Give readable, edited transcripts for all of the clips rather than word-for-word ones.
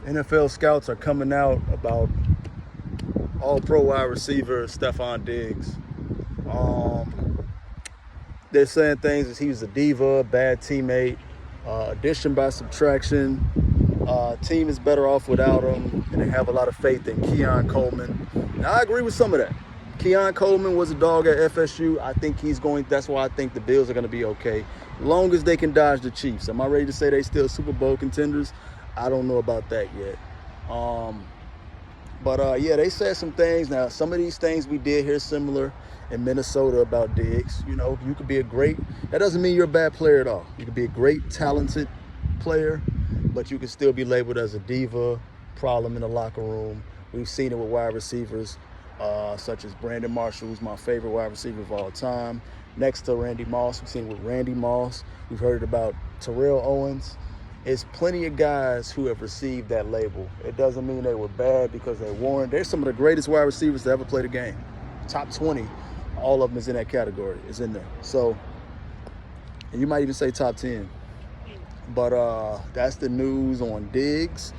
NFL scouts are coming out about all-pro wide receiver Stefon Diggs. They're saying things as he's a diva, bad teammate, addition by subtraction. Team is better off without him, and they have a lot of faith in Keon Coleman. Now, I agree with some of that. Keon Coleman was a dog at FSU. I think he's going. That's why I think the Bills are going to be okay, as long as they can dodge the Chiefs. Am I ready to say they still Super Bowl contenders? I don't know about that yet. Yeah, they said some things. Now, some of these things we did hear similar in Minnesota about Diggs. You know, you could be that doesn't mean you're a bad player at all. You could be a great, talented player, but you can still be labeled as a diva, problem in the locker room. We've seen it with wide receivers, such as Brandon Marshall, who's my favorite wide receiver of all time. Next to Randy Moss, we've seen it with Randy Moss. We've heard about Terrell Owens. It's plenty of guys who have received that label. It doesn't mean they were bad because they weren't. They're some of the greatest wide receivers to ever play the game. Top 20, all of them is in that category, is in there. So, and you might even say top 10. But that's the news on Diggs.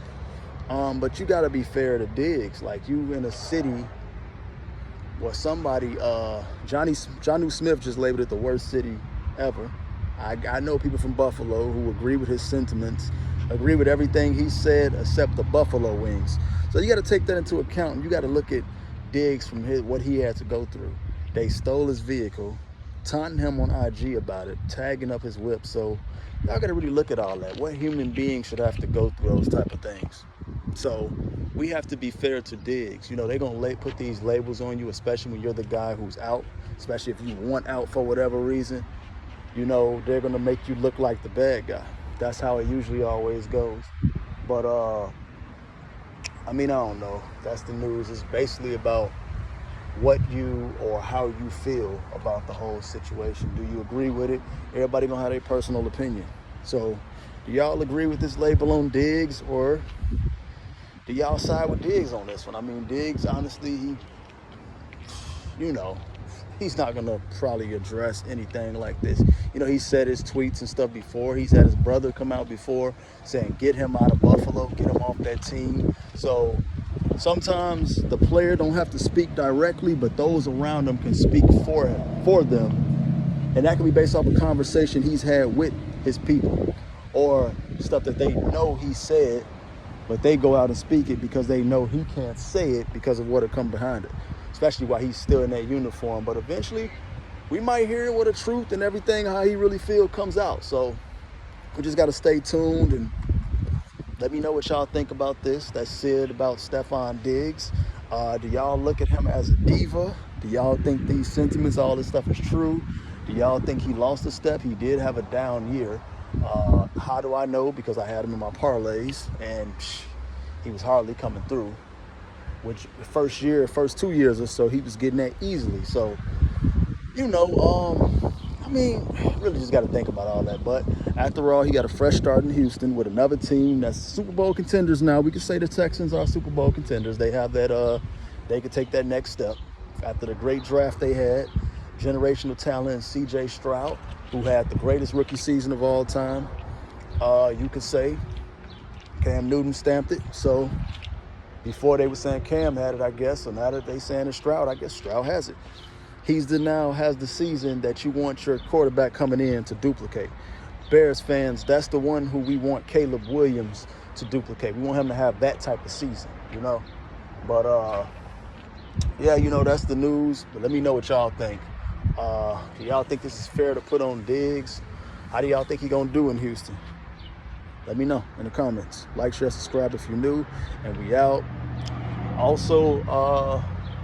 But you got to be fair to Diggs. Like, you in a city where somebody, Jonnu Smith just labeled it the worst city ever. I know people from Buffalo who agree with his sentiments, agree with everything he said except the Buffalo wings. So you got to take that into account, and you got to look at Diggs from what he had to go through. They stole his vehicle, taunting him on IG about it, tagging up his whip. So y'all got to really look at all that. What human being should have to go through those type of things? So we have to be fair to Diggs. You know, they're going to put these labels on you, especially when you're the guy who's out, especially if you want out for whatever reason. You know, they're going to make you look like the bad guy. That's how it usually always goes. But, I don't know. That's the news. It's basically about what you or how you feel about the whole situation. Do you agree with it? Everybody going to have their personal opinion. So, do y'all agree with this label on Diggs, or do y'all side with Diggs on this one? Diggs, honestly, he's not going to probably address anything like this. You know, he said his tweets and stuff before. He's had his brother come out before saying, get him out of Buffalo, get him off that team. So sometimes the player don't have to speak directly, but those around him can speak for them. And that can be based off a conversation he's had with his people, or stuff that they know he said, but they go out and speak it because they know he can't say it because of what will come behind it, especially while he's still in that uniform. But eventually, we might hear it with the truth and everything, how he really feels comes out. So we just got to stay tuned and let me know what y'all think about this. That's said about Stefon Diggs. Do y'all look at him as a diva? Do y'all think these sentiments, all this stuff is true? Do y'all think he lost a step? He did have a down year. How do I know? Because I had him in my parlays, and he was hardly coming through. Which first 2 years or so, he was getting that easily. So, really just got to think about all that. But after all, he got a fresh start in Houston with another team that's Super Bowl contenders now. We could say the Texans are Super Bowl contenders. They have that, they could take that next step after the great draft they had. Generational talent in C.J. Stroud, who had the greatest rookie season of all time. You could say Cam Newton stamped it. So before they were saying Cam had it, I guess. So now that they saying it's Stroud, I guess Stroud has it. Now has the season that you want your quarterback coming in to duplicate. Bears fans, that's the one who we want Caleb Williams to duplicate. We want him to have that type of season, But, that's the news. But let me know what y'all think. Do y'all think this is fair to put on Diggs? How do y'all think he's going to do in Houston? Let me know in the comments. Like, share, subscribe if you're new. And we out. Also,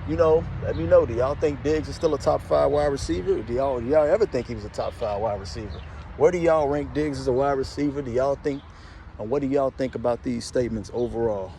let me know. Do y'all think Diggs is still a top 5 wide receiver? Do y'all ever think he was a top 5 wide receiver? Where do y'all rank Diggs as a wide receiver? What do y'all think about these statements overall?